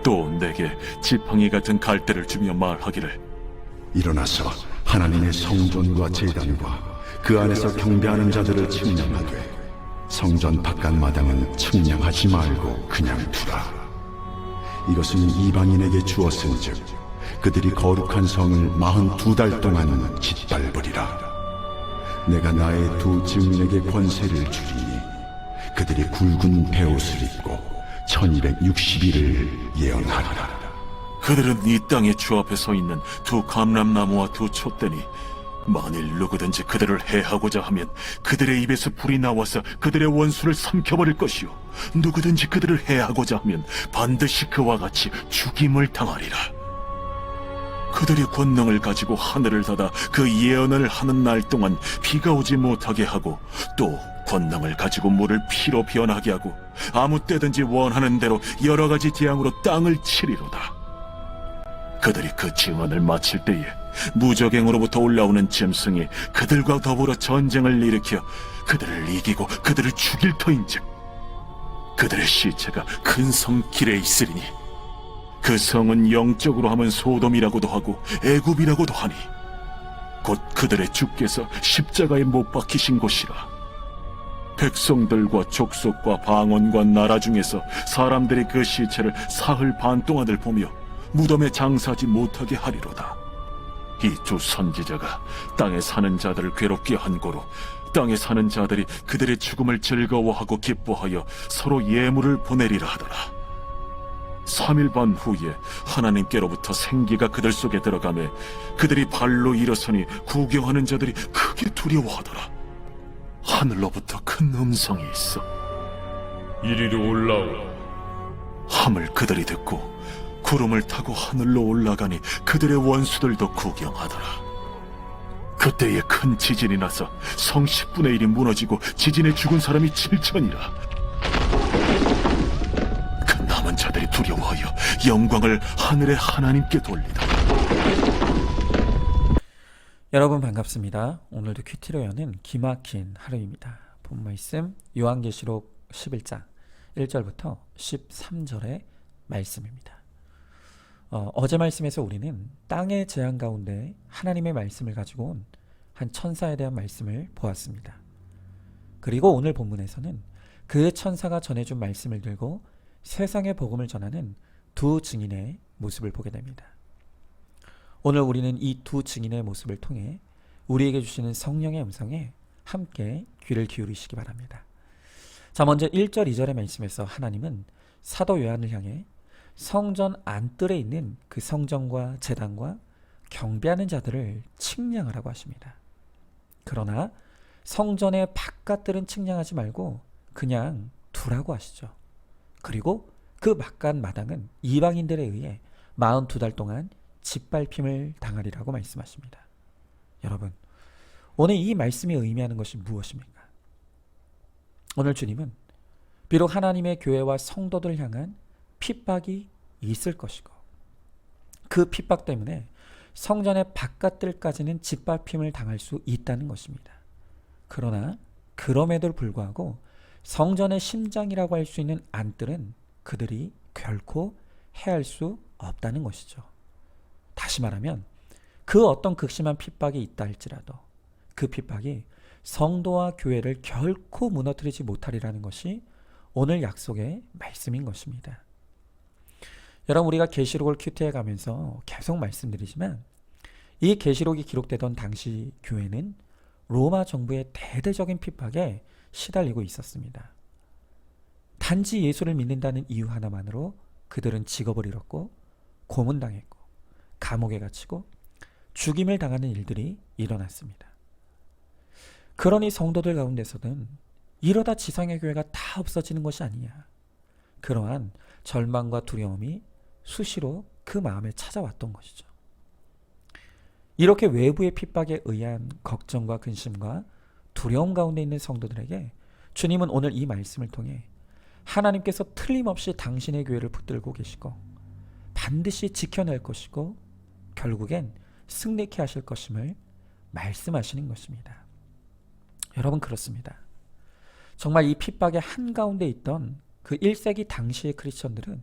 또 내게 지팡이 같은 갈대를 주며 말하기를 일어나서 하나님의 성전과 제단과 그 안에서 경배하는 자들을 측량하되 성전 바깥 마당은 측량하지 말고 그냥 두라. 이것은 이방인에게 주었은즉 그들이 거룩한 성을 42달 동안 짓밟으리라. 내가 나의 두 증인에게 권세를 주리니 그들이 굵은 베옷을 입고 1260일을 예언하리라. 그들은 이 땅의 주 앞에 서 있는 두 감람나무와 두 촛대니 만일 누구든지 그들을 해하고자 하면 그들의 입에서 불이 나와서 그들의 원수를 삼켜버릴 것이요 누구든지 그들을 해하고자 하면 반드시 그와 같이 죽임을 당하리라. 그들이 권능을 가지고 하늘을 닫아 그 예언을 하는 날 동안 비가 오지 못하게 하고 또 권능을 가지고 물을 피로 변하게 하고 아무 때든지 원하는 대로 여러 가지 재앙으로 땅을 치리로다. 그들이 그 증언을 마칠 때에 무적행으로부터 올라오는 짐승이 그들과 더불어 전쟁을 일으켜 그들을 이기고 그들을 죽일 터인즉 그들의 시체가 큰 성 길에 있으리니 그 성은 영적으로 하면 소돔이라고도 하고 애굽이라고도 하니 곧 그들의 주께서 십자가에 못 박히신 곳이라. 백성들과 족속과 방언과 나라 중에서 사람들이 그 시체를 사흘 반 동안을 보며 무덤에 장사하지 못하게 하리로다. 이 두 선지자가 땅에 사는 자들을 괴롭게 한 고로 땅에 사는 자들이 그들의 죽음을 즐거워하고 기뻐하여 서로 예물을 보내리라 하더라. 3일 반 후에 하나님께로부터 생기가 그들 속에 들어가매 그들이 발로 일어서니 구경하는 자들이 크게 두려워하더라. 하늘로부터 큰 음성이 있어 이리로 올라오라. 함을 그들이 듣고 구름을 타고 하늘로 올라가니 그들의 원수들도 구경하더라. 그때에 큰 지진이 나서 성 10분의 1이 무너지고 지진에 죽은 사람이 7천이라. 그 남은 자들이 두려워하여 영광을 하늘의 하나님께 돌리더라. 여러분 반갑습니다. 오늘도 큐티로 여는 기막힌 하루입니다. 본 말씀 요한계시록 11장 1절부터 13절의 말씀입니다. 어제 말씀에서 우리는 땅의 재앙 가운데 하나님의 말씀을 가지고 온 한 천사에 대한 말씀을 보았습니다. 그리고 오늘 본문에서는 그 천사가 전해준 말씀을 들고 세상의 복음을 전하는 두 증인의 모습을 보게 됩니다. 오늘 우리는 이 두 증인의 모습을 통해 우리에게 주시는 성령의 음성에 함께 귀를 기울이시기 바랍니다. 자, 먼저 1절 2절의 말씀에서 하나님은 사도 요한을 향해 성전 안뜰에 있는 그 성전과 제단과 경배하는 자들을 측량하라고 하십니다. 그러나 성전의 바깥들은 측량하지 말고 그냥 두라고 하시죠. 그리고 그 바깥 마당은 이방인들에 의해 42달 동안 짓밟힘을 당하리라고 말씀하십니다. 여러분, 오늘 이 말씀이 의미하는 것이 무엇입니까? 오늘 주님은 비록 하나님의 교회와 성도들을 향한 핍박이 있을 것이고 그 핍박 때문에 성전의 바깥들까지는 짓밟힘을 당할 수 있다는 것입니다. 그러나 그럼에도 불구하고 성전의 심장이라고 할 수 있는 안뜰은 그들이 결코 해할 수 없다는 것이죠. 다시 말하면 그 어떤 극심한 핍박이 있다 할지라도 그 핍박이 성도와 교회를 결코 무너뜨리지 못하리라는 것이 오늘 약속의 말씀인 것입니다. 여러분, 우리가 계시록을 큐티해 가면서 계속 말씀드리지만 이 계시록이 기록되던 당시 교회는 로마 정부의 대대적인 핍박에 시달리고 있었습니다. 단지 예수를 믿는다는 이유 하나만으로 그들은 직업을 잃었고 고문당했고 감옥에 갇히고 죽임을 당하는 일들이 일어났습니다. 그러니 성도들 가운데서는 이러다 지상의 교회가 다 없어지는 것이 아니냐, 그러한 절망과 두려움이 수시로 그 마음에 찾아왔던 것이죠. 이렇게 외부의 핍박에 의한 걱정과 근심과 두려움 가운데 있는 성도들에게 주님은 오늘 이 말씀을 통해 하나님께서 틀림없이 당신의 교회를 붙들고 계시고 반드시 지켜낼 것이고 결국엔 승리케 하실 것임을 말씀하시는 것입니다. 여러분, 그렇습니다. 정말 이 핍박의 한가운데 있던 그 1세기 당시의 크리스천들은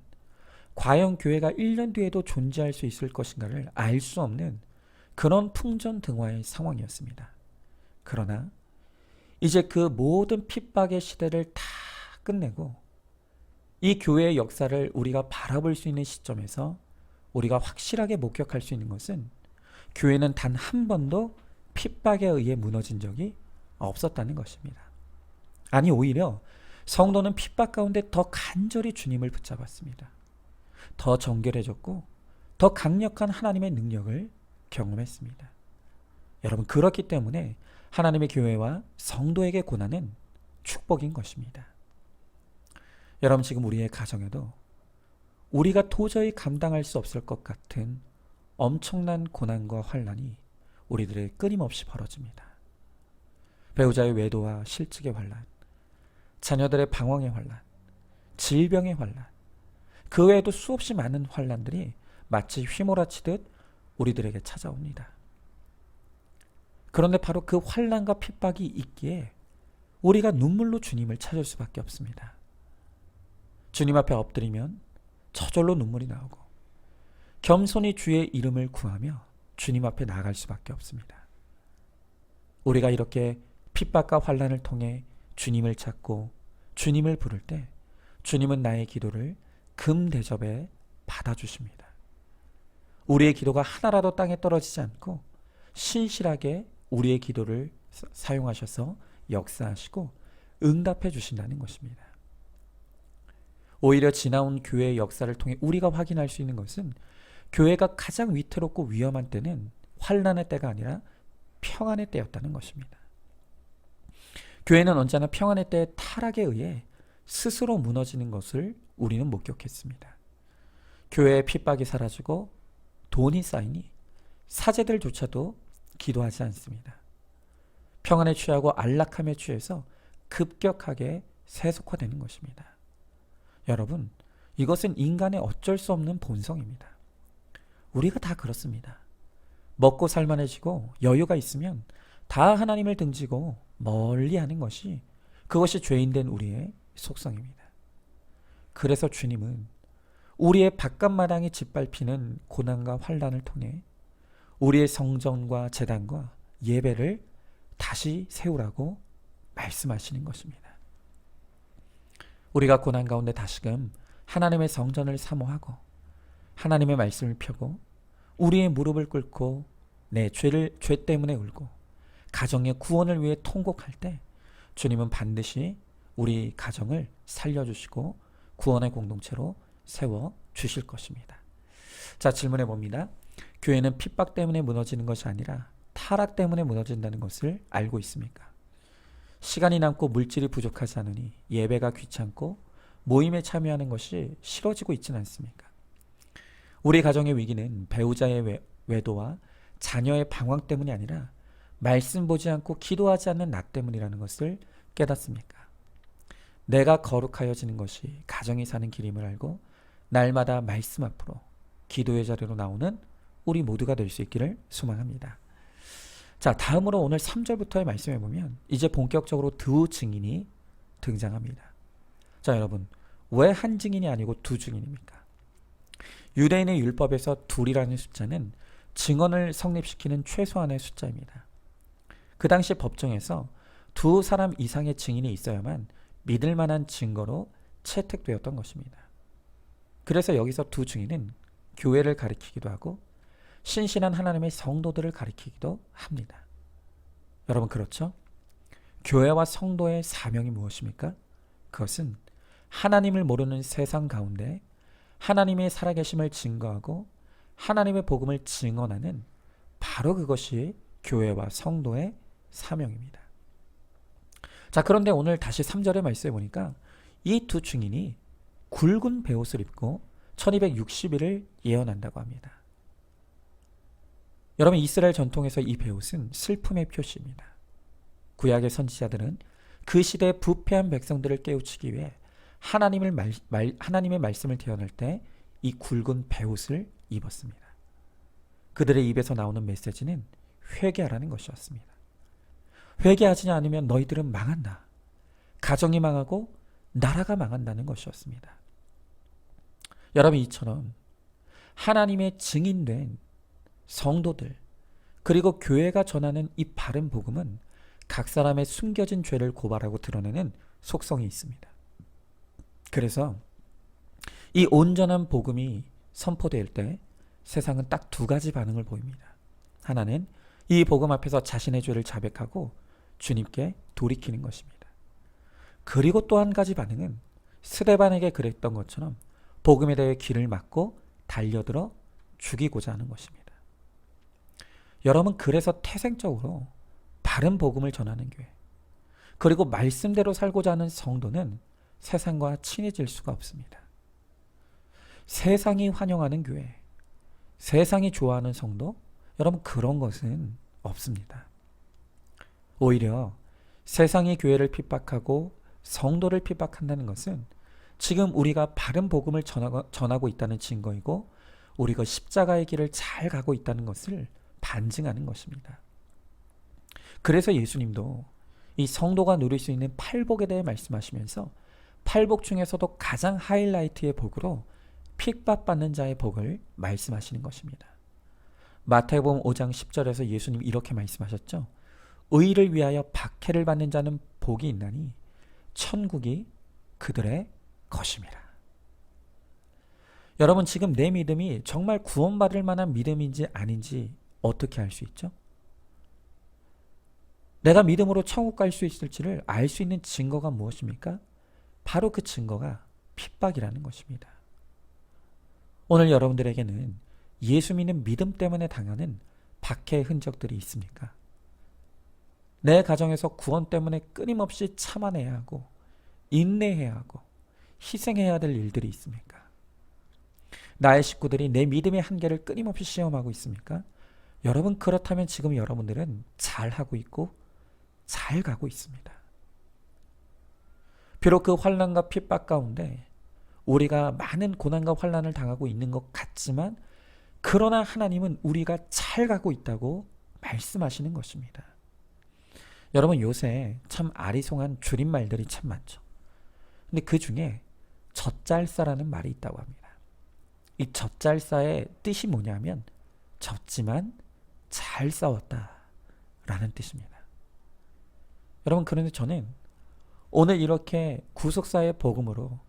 과연 교회가 1년 뒤에도 존재할 수 있을 것인가를 알 수 없는 그런 풍전등화의 상황이었습니다. 그러나 이제 그 모든 핍박의 시대를 다 끝내고 이 교회의 역사를 우리가 바라볼 수 있는 시점에서 우리가 확실하게 목격할 수 있는 것은 교회는 단 한 번도 핍박에 의해 무너진 적이 없었다는 것입니다. 아니, 오히려 성도는 핍박 가운데 더 간절히 주님을 붙잡았습니다. 더 정결해졌고 더 강력한 하나님의 능력을 경험했습니다. 여러분, 그렇기 때문에 하나님의 교회와 성도에게 고난은 축복인 것입니다. 여러분, 지금 우리의 가정에도 우리가 도저히 감당할 수 없을 것 같은 엄청난 고난과 환난이 우리들의 끊임없이 벌어집니다. 배우자의 외도와 실직의 환난, 자녀들의 방황의 환난, 질병의 환난, 그 외에도 수없이 많은 환난들이 마치 휘몰아치듯 우리들에게 찾아옵니다. 그런데 바로 그 환난과 핍박이 있기에 우리가 눈물로 주님을 찾을 수밖에 없습니다. 주님 앞에 엎드리면 저절로 눈물이 나오고 겸손히 주의 이름을 구하며 주님 앞에 나아갈 수밖에 없습니다. 우리가 이렇게 핍박과 환난을 통해 주님을 찾고 주님을 부를 때 주님은 나의 기도를 금대접에 받아주십니다. 우리의 기도가 하나라도 땅에 떨어지지 않고 신실하게 우리의 기도를 사용하셔서 역사하시고 응답해 주신다는 것입니다. 오히려 지나온 교회의 역사를 통해 우리가 확인할 수 있는 것은 교회가 가장 위태롭고 위험한 때는 환난의 때가 아니라 평안의 때였다는 것입니다. 교회는 언제나 평안의 때의 타락에 의해 스스로 무너지는 것을 우리는 목격했습니다. 교회의 핍박이 사라지고 돈이 쌓이니 사제들조차도 기도하지 않습니다. 평안에 취하고 안락함에 취해서 급격하게 세속화되는 것입니다. 여러분, 이것은 인간의 어쩔 수 없는 본성입니다. 우리가 다 그렇습니다. 먹고 살만해지고 여유가 있으면 다 하나님을 등지고 멀리하는 것이 그것이 죄인된 우리의 속성입니다. 그래서 주님은 우리의 바깥마당이 짓밟히는 고난과 환난을 통해 우리의 성전과 제단과 예배를 다시 세우라고 말씀하시는 것입니다. 우리가 고난 가운데 다시금 하나님의 성전을 사모하고 하나님의 말씀을 펴고 우리의 무릎을 꿇고 내 죄 때문에 울고 가정의 구원을 위해 통곡할 때 주님은 반드시 우리 가정을 살려주시고 구원의 공동체로 세워주실 것입니다. 자, 질문해 봅니다. 교회는 핍박 때문에 무너지는 것이 아니라 타락 때문에 무너진다는 것을 알고 있습니까? 시간이 남고 물질이 부족하지 않으니 예배가 귀찮고 모임에 참여하는 것이 싫어지고 있지는 않습니까? 우리 가정의 위기는 배우자의 외도와 자녀의 방황 때문이 아니라 말씀 보지 않고 기도하지 않는 나 때문이라는 것을 깨닫습니까? 내가 거룩하여지는 것이 가정이 사는 길임을 알고 날마다 말씀 앞으로 기도의 자리로 나오는 우리 모두가 될 수 있기를 소망합니다. 자, 다음으로 오늘 3절부터의 말씀에 보면 이제 본격적으로 두 증인이 등장합니다. 자, 여러분, 왜 한 증인이 아니고 두 증인입니까? 유대인의 율법에서 둘이라는 숫자는 증언을 성립시키는 최소한의 숫자입니다. 그 당시 법정에서 두 사람 이상의 증인이 있어야만 믿을 만한 증거로 채택되었던 것입니다. 그래서 여기서 두 증인은 교회를 가리키기도 하고 신실한 하나님의 성도들을 가리키기도 합니다. 여러분, 그렇죠? 교회와 성도의 사명이 무엇입니까? 그것은 하나님을 모르는 세상 가운데 하나님의 살아계심을 증거하고 하나님의 복음을 증언하는 바로 그것이 교회와 성도의 사명입니다. 자, 그런데 오늘 다시 3절의 말씀에 보니까 이 두 증인이 굵은 베옷을 입고 1260일을 예언한다고 합니다. 여러분, 이스라엘 전통에서 이 베옷은 슬픔의 표시입니다. 구약의 선지자들은 그 시대의 부패한 백성들을 깨우치기 위해 하나님의 말씀을 대언할 때 이 굵은 베옷을 입었습니다. 그들의 입에서 나오는 메시지는 회개하라는 것이었습니다. 회개하지 않으면 너희들은 망한다. 가정이 망하고 나라가 망한다는 것이었습니다. 여러분, 이처럼 하나님의 증인된 성도들, 그리고 교회가 전하는 이 바른 복음은 각 사람의 숨겨진 죄를 고발하고 드러내는 속성이 있습니다. 그래서 이 온전한 복음이 선포될 때 세상은 딱 두 가지 반응을 보입니다. 하나는 이 복음 앞에서 자신의 죄를 자백하고 주님께 돌이키는 것입니다. 그리고 또 한 가지 반응은 스데반에게 그랬던 것처럼 복음에 대해 귀를 막고 달려들어 죽이고자 하는 것입니다. 여러분, 그래서 태생적으로 바른 복음을 전하는 교회, 그리고 말씀대로 살고자 하는 성도는 세상과 친해질 수가 없습니다. 세상이 환영하는 교회, 세상이 좋아하는 성도, 여러분, 그런 것은 없습니다. 오히려 세상이 교회를 핍박하고 성도를 핍박한다는 것은 지금 우리가 바른 복음을 전하고 있다는 증거이고, 우리가 십자가의 길을 잘 가고 있다는 것을 반증하는 것입니다. 그래서 예수님도 이 성도가 누릴 수 있는 팔복에 대해 말씀하시면서 팔복 중에서도 가장 하이라이트의 복으로 핍박받는 자의 복을 말씀하시는 것입니다. 마태복음 5장 10절에서 예수님 이렇게 말씀하셨죠. 의를 위하여 박해를 받는 자는 복이 있나니 천국이 그들의 것임이라. 여러분, 지금 내 믿음이 정말 구원받을 만한 믿음인지 아닌지 어떻게 알 수 있죠? 내가 믿음으로 천국 갈 수 있을지를 알 수 있는 증거가 무엇입니까? 바로 그 증거가 핍박이라는 것입니다. 오늘 여러분들에게는 예수 믿는 믿음 때문에 당하는 박해의 흔적들이 있습니까? 내 가정에서 구원 때문에 끊임없이 참아내야 하고 인내해야 하고 희생해야 될 일들이 있습니까? 나의 식구들이 내 믿음의 한계를 끊임없이 시험하고 있습니까? 여러분, 그렇다면 지금 여러분들은 잘하고 있고 잘 가고 있습니다. 비록 그 환난과 핍박 가운데 우리가 많은 고난과 환난을 당하고 있는 것 같지만, 그러나 하나님은 우리가 잘 가고 있다고 말씀하시는 것입니다. 여러분, 요새 참 아리송한 줄임말들이 참 많죠. 근데 그 중에 젖잘싸라는 말이 있다고 합니다. 이 젖잘싸의 뜻이 뭐냐면 졌지만 잘 싸웠다 라는 뜻입니다. 여러분, 그런데 저는 오늘 이렇게 구속사의 복음으로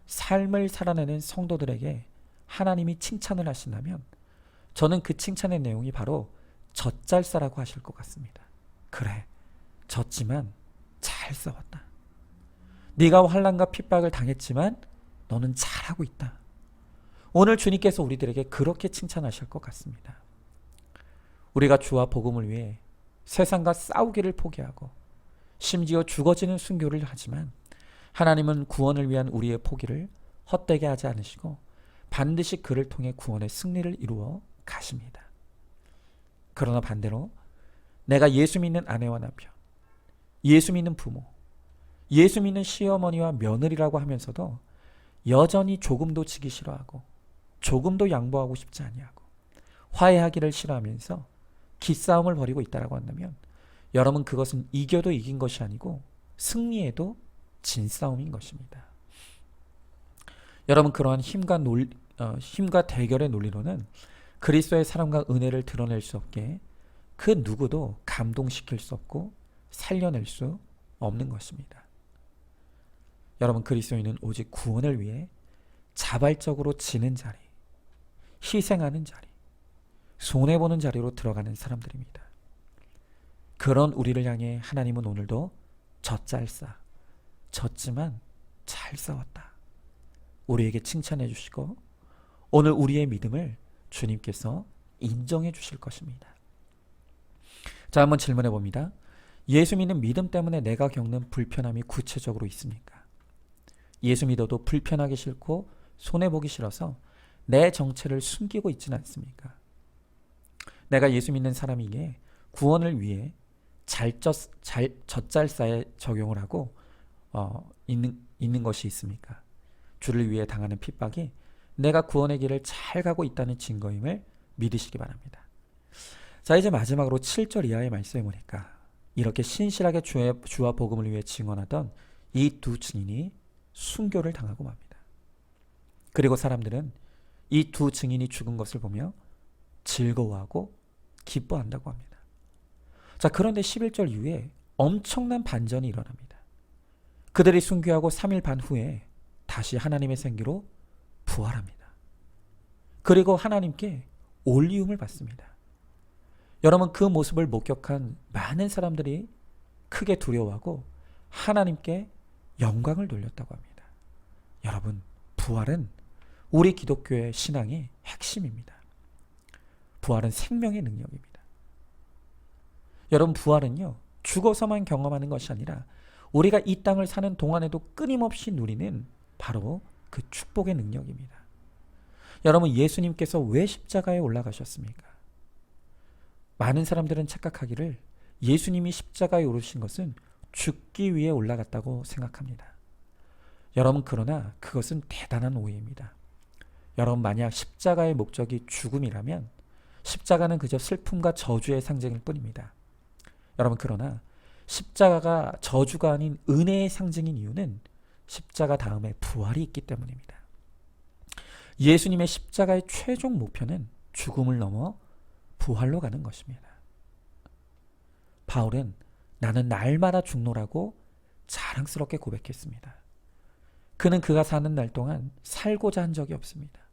삶을 살아내는 성도들에게 하나님이 칭찬을 하신다면 저는 그 칭찬의 내용이 바로 젖잘싸라고 하실 것 같습니다. 그래, 졌지만 잘 싸웠다. 네가 환난과 핍박을 당했지만 너는 잘하고 있다. 오늘 주님께서 우리들에게 그렇게 칭찬하실 것 같습니다. 우리가 주와 복음을 위해 세상과 싸우기를 포기하고 심지어 죽어지는 순교를 하지만 하나님은 구원을 위한 우리의 포기를 헛되게 하지 않으시고 반드시 그를 통해 구원의 승리를 이루어 가십니다. 그러나 반대로 내가 예수 믿는 아내와 남편, 예수 믿는 부모, 예수 믿는 시어머니와 며느리라고 하면서도 여전히 조금도 지기 싫어하고 조금도 양보하고 싶지 아니하고 화해하기를 싫어하면서 기싸움을 벌이고 있다라고 한다면 여러분, 그것은 이겨도 이긴 것이 아니고 승리해도 진 싸움인 것입니다. 여러분, 그러한 힘과 대결의 논리로는 그리스도의 사랑과 은혜를 드러낼 수 없게 그 누구도 감동시킬 수 없고 살려낼 수 없는 것입니다. 여러분, 그리스도인은 오직 구원을 위해 자발적으로 지는 자리, 희생하는 자리, 손해보는 자리로 들어가는 사람들입니다. 그런 우리를 향해 하나님은 오늘도 젖잘싸, 졌지만 잘 싸웠다, 우리에게 칭찬해 주시고 오늘 우리의 믿음을 주님께서 인정해 주실 것입니다. 자, 한번 질문해 봅니다. 예수 믿는 믿음 때문에 내가 겪는 불편함이 구체적으로 있습니까? 예수 믿어도 불편하기 싫고 손해보기 싫어서 내 정체를 숨기고 있지는 않습니까? 내가 예수 믿는 사람이기에 구원을 위해 젖잘싸에 적용을 하고 있는 것이 있습니까? 주를 위해 당하는 핍박이 내가 구원의 길을 잘 가고 있다는 증거임을 믿으시기 바랍니다. 자, 이제 마지막으로 7절 이하의 말씀에 보니까 이렇게 신실하게 주와 복음을 위해 증언하던 이 두 증인이 순교를 당하고 맙니다. 그리고 사람들은 이 두 증인이 죽은 것을 보며 즐거워하고 기뻐한다고 합니다. 자, 그런데 11절 이후에 엄청난 반전이 일어납니다. 그들이 순교하고 3일 반 후에 다시 하나님의 생기로 부활합니다. 그리고 하나님께 올리움을 받습니다. 여러분, 그 모습을 목격한 많은 사람들이 크게 두려워하고 하나님께 영광을 돌렸다고 합니다. 여러분, 부활은 우리 기독교의 신앙의 핵심입니다. 부활은 생명의 능력입니다. 여러분, 부활은요, 죽어서만 경험하는 것이 아니라 우리가 이 땅을 사는 동안에도 끊임없이 누리는 바로 그 축복의 능력입니다. 여러분, 예수님께서 왜 십자가에 올라가셨습니까? 많은 사람들은 착각하기를 예수님이 십자가에 오르신 것은 죽기 위해 올라갔다고 생각합니다. 여러분, 그러나 그것은 대단한 오해입니다. 여러분, 만약 십자가의 목적이 죽음이라면 십자가는 그저 슬픔과 저주의 상징일 뿐입니다. 여러분, 그러나 십자가가 저주가 아닌 은혜의 상징인 이유는 십자가 다음에 부활이 있기 때문입니다. 예수님의 십자가의 최종 목표는 죽음을 넘어 부활로 가는 것입니다. 바울은 나는 날마다 죽노라고 자랑스럽게 고백했습니다. 그는 그가 사는 날 동안 살고자 한 적이 없습니다.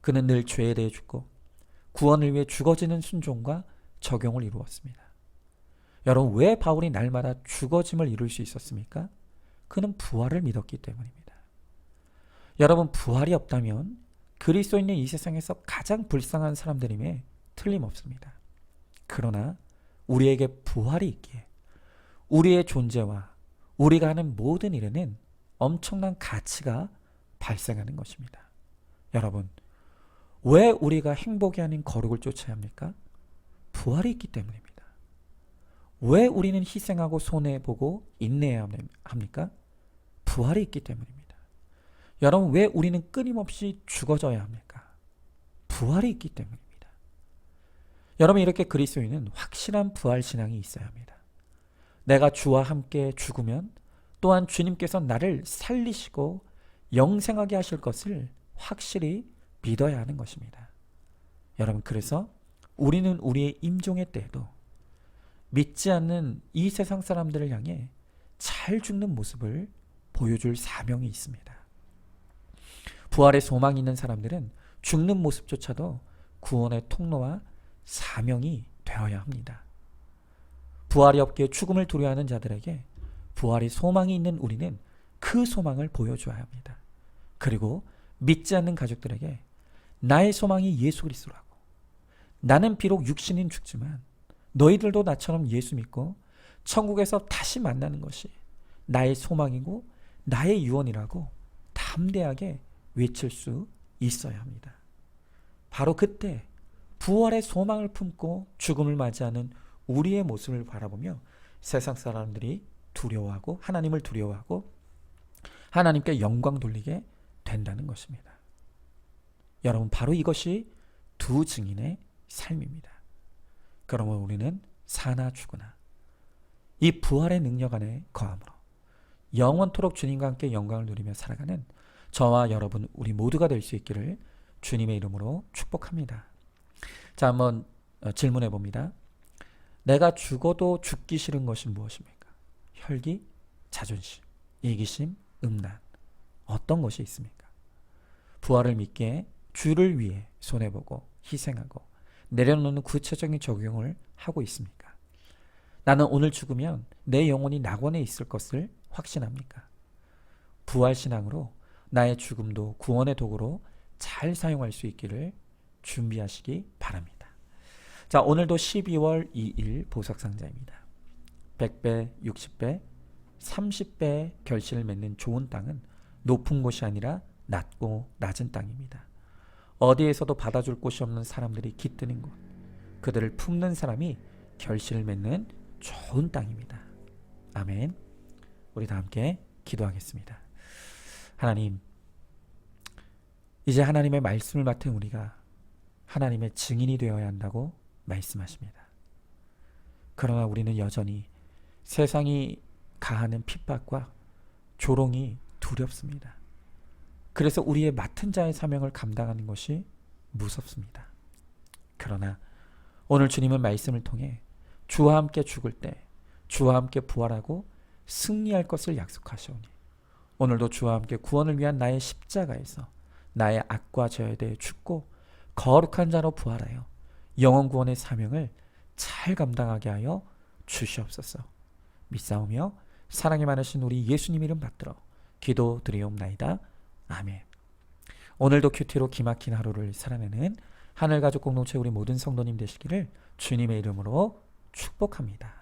그는 늘 죄에 대해 죽고 구원을 위해 죽어지는 순종과 적용을 이루었습니다. 여러분, 왜 바울이 날마다 죽어짐을 이룰 수 있었습니까? 그는 부활을 믿었기 때문입니다. 여러분, 부활이 없다면 그리스도인의 이 세상에서 가장 불쌍한 사람들임에 틀림없습니다. 그러나 우리에게 부활이 있기에 우리의 존재와 우리가 하는 모든 일에는 엄청난 가치가 발생하는 것입니다. 여러분, 왜 우리가 행복이 아닌 거룩을 쫓아야 합니까? 부활이 있기 때문입니다. 왜 우리는 희생하고 손해보고 인내해야 합니까? 부활이 있기 때문입니다. 여러분, 왜 우리는 끊임없이 죽어져야 합니까? 부활이 있기 때문입니다. 여러분, 이렇게 그리스도인은 확실한 부활 신앙이 있어야 합니다. 내가 주와 함께 죽으면 또한 주님께서 나를 살리시고 영생하게 하실 것을 확실히 믿어야 하는 것입니다. 여러분, 그래서 우리는 우리의 임종의 때에도 믿지 않는 이 세상 사람들을 향해 잘 죽는 모습을 보여줄 사명이 있습니다. 부활의 소망이 있는 사람들은 죽는 모습조차도 구원의 통로와 사명이 되어야 합니다. 부활이 없기에 죽음을 두려워하는 자들에게 부활의 소망이 있는 우리는 그 소망을 보여줘야 합니다. 그리고 믿지 않는 가족들에게 나의 소망이 예수 그리스도라고, 나는 비록 육신인 죽지만 너희들도 나처럼 예수 믿고 천국에서 다시 만나는 것이 나의 소망이고 나의 유언이라고 담대하게 외칠 수 있어야 합니다. 바로 그때 부활의 소망을 품고 죽음을 맞이하는 우리의 모습을 바라보며 세상 사람들이 두려워하고 하나님을 두려워하고 하나님께 영광 돌리게 된다는 것입니다. 여러분, 바로 이것이 두 증인의 삶입니다. 그러면 우리는 사나 죽으나 이 부활의 능력 안에 거함으로 영원토록 주님과 함께 영광을 누리며 살아가는 저와 여러분, 우리 모두가 될 수 있기를 주님의 이름으로 축복합니다. 자, 한번 질문해 봅니다. 내가 죽어도 죽기 싫은 것이 무엇입니까? 혈기, 자존심, 이기심, 음란, 어떤 것이 있습니까? 부활을 믿기에 주를 위해 손해보고 희생하고 내려놓는 구체적인 적용을 하고 있습니까? 나는 오늘 죽으면 내 영혼이 낙원에 있을 것을 확신합니까? 부활신앙으로 나의 죽음도 구원의 도구로 잘 사용할 수 있기를 준비하시기 바랍니다. 자, 오늘도 12월 2일 보석상자입니다. 100배, 60배, 30배의 결실을 맺는 좋은 땅은 높은 곳이 아니라 낮고 낮은 땅입니다. 어디에서도 받아줄 곳이 없는 사람들이 깃드는 곳, 그들을 품는 사람이 결실을 맺는 좋은 땅입니다. 아멘. 우리 다 함께 기도하겠습니다. 하나님, 이제 하나님의 말씀을 맡은 우리가 하나님의 증인이 되어야 한다고 말씀하십니다. 그러나 우리는 여전히 세상이 가하는 핍박과 조롱이 두렵습니다. 그래서 우리의 맡은 자의 사명을 감당하는 것이 무섭습니다. 그러나 오늘 주님은 말씀을 통해 주와 함께 죽을 때 주와 함께 부활하고 승리할 것을 약속하시오니 오늘도 주와 함께 구원을 위한 나의 십자가에서 나의 악과 죄에 대해 죽고 거룩한 자로 부활하여 영원 구원의 사명을 잘 감당하게 하여 주시옵소서. 믿사오며 사랑이 많으신 우리 예수님 이름 받들어 기도드리옵나이다. 아멘. 오늘도 큐티로 기막힌 하루를 살아내는 하늘가족 공동체 우리 모든 성도님 되시기를 주님의 이름으로 축복합니다.